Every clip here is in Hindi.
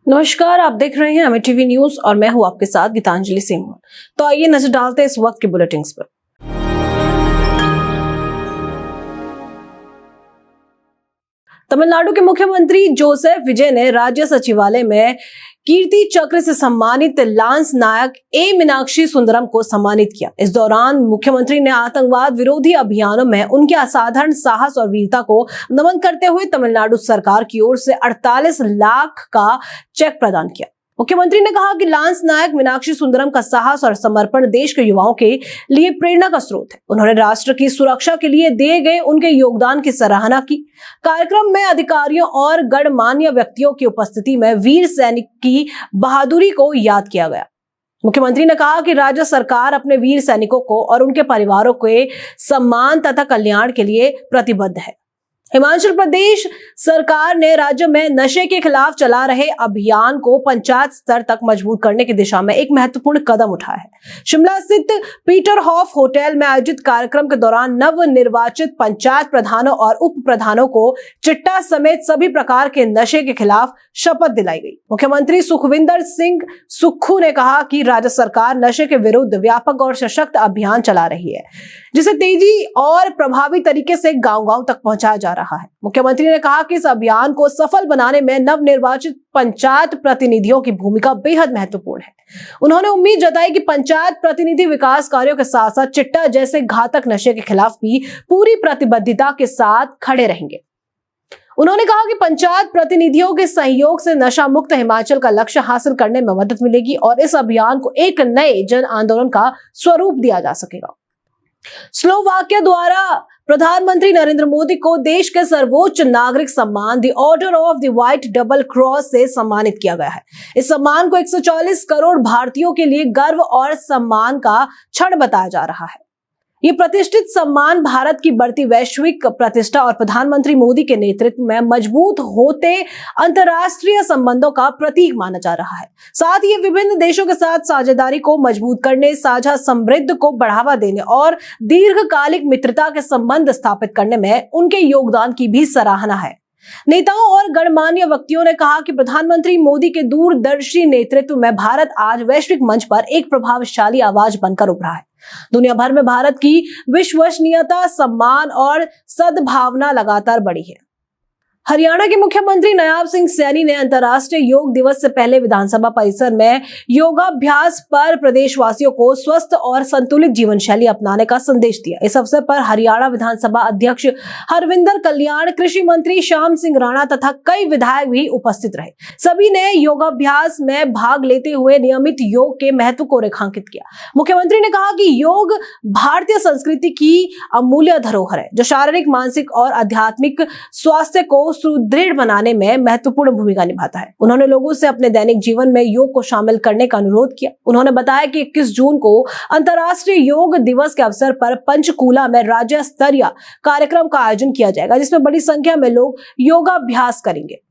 नमस्कार, आप देख रहे हैं हमें टीवी न्यूज और मैं हूं आपके साथ गीतांजलि सिंह। तो आइए नजर डालते हैं इस वक्त के बुलेटिन्स पर। तमिलनाडु के मुख्यमंत्री जोसेफ विजय ने राज्य सचिवालय में कीर्ति चक्र से सम्मानित लांस नायक ए मीनाक्षी सुंदरम को सम्मानित किया। इस दौरान मुख्यमंत्री ने आतंकवाद विरोधी अभियानों में उनके असाधारण साहस और वीरता को नमन करते हुए तमिलनाडु सरकार की ओर से 48 लाख का चेक प्रदान किया। मुख्यमंत्री ने कहा कि लांस नायक मीनाक्षी सुंदरम का साहस और समर्पण देश के युवाओं के लिए प्रेरणा का स्रोत है। उन्होंने राष्ट्र की सुरक्षा के लिए दिए गए उनके योगदान की सराहना की। कार्यक्रम में अधिकारियों और गणमान्य व्यक्तियों की उपस्थिति में वीर सैनिक की बहादुरी को याद किया गया। मुख्यमंत्री ने कहा कि राज्य सरकार अपने वीर सैनिकों को और उनके परिवारों के सम्मान तथा कल्याण के लिए प्रतिबद्ध है। हिमाचल प्रदेश सरकार ने राज्य में नशे के खिलाफ चला रहे अभियान को पंचायत स्तर तक मजबूत करने की दिशा में एक महत्वपूर्ण कदम उठाया है। शिमला स्थित पीटर हॉफ होटल में आयोजित कार्यक्रम के दौरान नव निर्वाचित पंचायत प्रधानों और उप प्रधानों को चिट्टा समेत सभी प्रकार के नशे के खिलाफ शपथ दिलाई गई। मुख्यमंत्री सुखविंदर सिंह सुक्खू ने कहा कि राज्य सरकार नशे के विरुद्ध व्यापक और सशक्त अभियान चला रही है, जिसे तेजी और प्रभावी तरीके से गांव-गांव तक पहुंचाया जा रहा है। मुख्यमंत्री ने कहा कि इस अभियान को सफल बनाने में नवनिर्वाचित पंचायत प्रतिनिधियों की भूमिका बेहद महत्वपूर्ण है। उन्होंने उम्मीद जताई कि पंचायत प्रतिनिधि विकास कार्यों के साथ साथ चिट्टा जैसे घातक नशे के खिलाफ भी पूरी प्रतिबद्धता के साथ खड़े रहेंगे। उन्होंने कहा कि पंचायत प्रतिनिधियों के सहयोग से नशा मुक्त हिमाचल का लक्ष्य हासिल करने में मदद मिलेगी और इस अभियान को एक नए जन आंदोलन का स्वरूप दिया जा सकेगा। स्लोवाकिया द्वारा प्रधानमंत्री नरेंद्र मोदी को देश के सर्वोच्च नागरिक सम्मान the order of the white double cross से सम्मानित किया गया है। इस सम्मान को 140 करोड़ भारतीयों के लिए गर्व और सम्मान का क्षण बताया जा रहा है। ये प्रतिष्ठित सम्मान भारत की बढ़ती वैश्विक प्रतिष्ठा और प्रधानमंत्री मोदी के नेतृत्व में मजबूत होते अंतर्राष्ट्रीय संबंधों का प्रतीक माना जा रहा है। साथ ही विभिन्न देशों के साथ साझेदारी को मजबूत करने, साझा समृद्धि को बढ़ावा देने और दीर्घकालिक मित्रता के संबंध स्थापित करने में उनके योगदान की भी सराहना है। नेताओं और गणमान्य व्यक्तियों ने कहा कि प्रधानमंत्री मोदी के दूरदर्शी नेतृत्व में भारत आज वैश्विक मंच पर एक प्रभावशाली आवाज बनकर उभरा है। दुनिया भर में भारत की विश्वसनीयता, सम्मान और सद्भावना लगातार बढ़ी है। हरियाणा के मुख्यमंत्री नायब सिंह सैनी ने अंतर्राष्ट्रीय योग दिवस से पहले विधानसभा परिसर में योगाभ्यास पर प्रदेशवासियों को स्वस्थ और संतुलित जीवन शैली अपनाने का संदेश दिया। इस अवसर पर हरियाणा विधानसभा अध्यक्ष हरविंदर कल्याण, कृषि मंत्री श्याम सिंह राणा तथा कई विधायक भी उपस्थित रहे। सभी ने योगाभ्यास में भाग लेते हुए नियमित योग के महत्व को रेखांकित किया। मुख्यमंत्री ने कहा कि योग भारतीय संस्कृति की अमूल्य धरोहर है, जो शारीरिक, मानसिक और आध्यात्मिक स्वास्थ्य को सुदृढ़ बनाने में महत्वपूर्ण भूमिका निभाता है। उन्होंने लोगों से अपने दैनिक जीवन में योग को शामिल करने का अनुरोध किया। उन्होंने बताया कि 21 जून को अंतर्राष्ट्रीय योग दिवस के अवसर पर पंचकूला में राज्य स्तरीय कार्यक्रम का आयोजन किया जाएगा, जिसमें बड़ी संख्या में लोग योगाभ्यास करेंगे।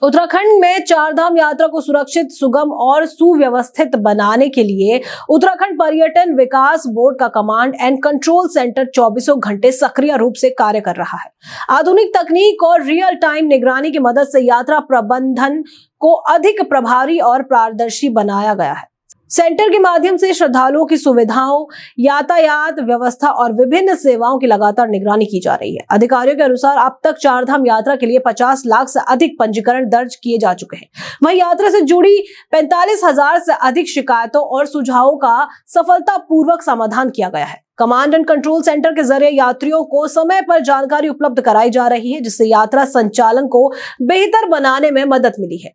उत्तराखंड में चारधाम यात्रा को सुरक्षित, सुगम और सुव्यवस्थित बनाने के लिए उत्तराखंड पर्यटन विकास बोर्ड का कमांड एंड कंट्रोल सेंटर 24 घंटे सक्रिय रूप से कार्य कर रहा है। आधुनिक तकनीक और रियल टाइम निगरानी की मदद से यात्रा प्रबंधन को अधिक प्रभावी और पारदर्शी बनाया गया है। सेंटर के माध्यम से श्रद्धालुओं की सुविधाओं, यातायात व्यवस्था और विभिन्न सेवाओं की लगातार निगरानी की जा रही है। अधिकारियों के अनुसार अब तक चारधाम यात्रा के लिए 50 लाख से अधिक पंजीकरण दर्ज किए जा चुके हैं। वहीं यात्रा से जुड़ी 45,000 से अधिक शिकायतों और सुझावों का सफलतापूर्वक समाधान किया गया है। कमांड एंड कंट्रोल सेंटर के जरिए यात्रियों को समय पर जानकारी उपलब्ध कराई जा रही है, जिससे यात्रा संचालन को बेहतर बनाने में मदद मिली है।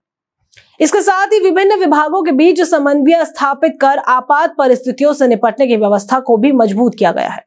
इसके साथ ही विभिन्न विभागों के बीच समन्वय स्थापित कर आपात परिस्थितियों से निपटने की व्यवस्था को भी मजबूत किया गया है।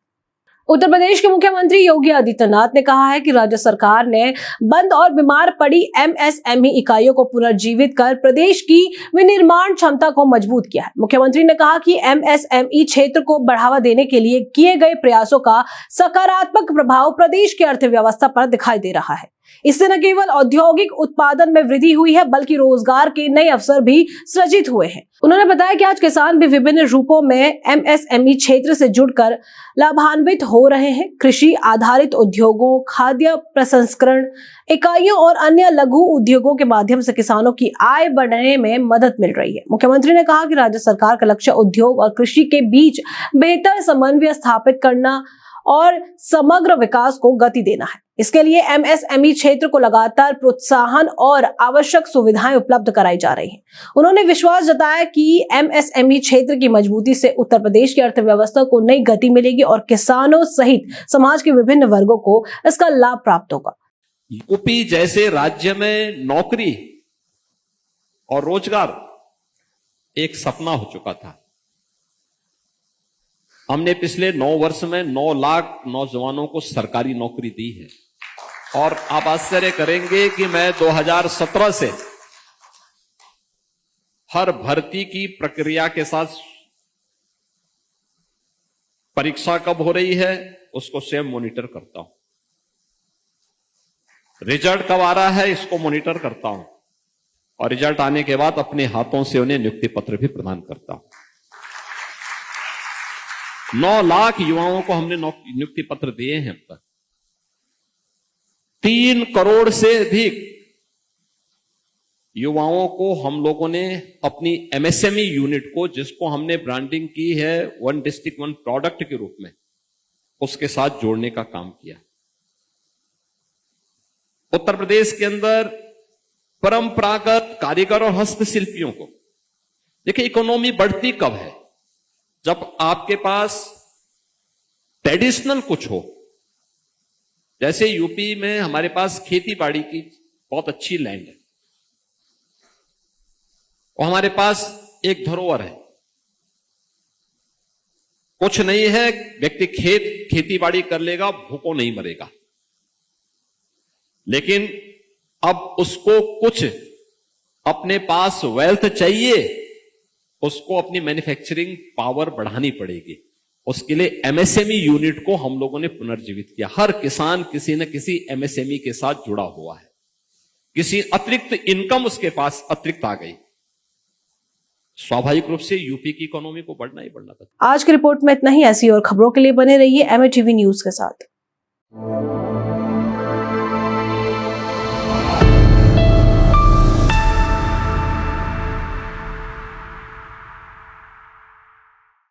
उत्तर प्रदेश के मुख्यमंत्री योगी आदित्यनाथ ने कहा है कि राज्य सरकार ने बंद और बीमार पड़ी एमएसएमई इकाइयों को पुनर्जीवित कर प्रदेश की विनिर्माण क्षमता को मजबूत किया है। मुख्यमंत्री ने कहा कि एमएसएमई क्षेत्र को बढ़ावा देने के लिए किए गए प्रयासों का सकारात्मक प्रभाव प्रदेश की अर्थव्यवस्था पर दिखाई दे रहा है। इससे न केवल औद्योगिक उत्पादन में वृद्धि हुई है बल्कि रोजगार के नए अवसर भी सृजित हुए हैं। उन्होंने बताया कि आज किसान भी विभिन्न रूपों में एमएसएमई क्षेत्र से जुड़कर लाभान्वित हो रहे हैं। कृषि आधारित उद्योगों, खाद्य प्रसंस्करण इकाइयों और अन्य लघु उद्योगों के माध्यम से किसानों की आय बढ़ने में मदद मिल रही है। मुख्यमंत्री ने कहा कि राज्य सरकार का लक्ष्य उद्योग और कृषि के बीच बेहतर समन्वय स्थापित करना और समग्र विकास को गति देना है। इसके लिए एमएसएमई क्षेत्र को लगातार प्रोत्साहन और आवश्यक सुविधाएं उपलब्ध कराई जा रही हैं। उन्होंने विश्वास जताया कि एमएसएमई क्षेत्र की मजबूती से उत्तर प्रदेश की अर्थव्यवस्था को नई गति मिलेगी और किसानों सहित समाज के विभिन्न वर्गों को इसका लाभ प्राप्त होगा। यूपी जैसे राज्य में नौकरी और रोजगार एक सपना हो चुका था। हमने पिछले 9 वर्ष में 9 लाख नौजवानों को सरकारी नौकरी दी है और आप आश्चर्य करेंगे कि मैं 2017 से हर भर्ती की प्रक्रिया के साथ परीक्षा कब हो रही है उसको स्वयं मॉनिटर करता हूं, रिजल्ट कब आ रहा है इसको मॉनिटर करता हूं और रिजल्ट आने के बाद अपने हाथों से उन्हें नियुक्ति पत्र भी प्रदान करता हूं। 9 लाख युवाओं को हमने नियुक्ति पत्र दिए हैं अब तक। 3 करोड़ से अधिक युवाओं को हम लोगों ने अपनी एमएसएमई यूनिट को, जिसको हमने ब्रांडिंग की है 1 डिस्ट्रिक्ट 1 प्रोडक्ट के रूप में, उसके साथ जोड़ने का काम किया। उत्तर प्रदेश के अंदर परंपरागत कारीगर और हस्तशिल्पियों को, देखिए इकोनॉमी बढ़ती कब है, जब आपके पास ट्रेडिशनल कुछ हो। जैसे यूपी में हमारे पास खेती बाड़ी की बहुत अच्छी लैंड है और हमारे पास एक धरोहर है, कुछ नहीं है, व्यक्ति खेती बाड़ी कर लेगा, भूखों नहीं मरेगा। लेकिन अब उसको कुछ अपने पास वेल्थ चाहिए, उसको अपनी मैन्युफैक्चरिंग पावर बढ़ानी पड़ेगी। उसके लिए एमएसएमई यूनिट को हम लोगों ने पुनर्जीवित किया। हर किसान किसी न किसी एमएसएमई के साथ जुड़ा हुआ है, किसी अतिरिक्त इनकम उसके पास अतिरिक्त आ गई, स्वाभाविक रूप से यूपी की इकोनॉमी को बढ़ना ही बढ़ना था। आज की रिपोर्ट में इतना ही। ऐसी और खबरों के लिए बने रहिए एमएटीवी न्यूज के साथ।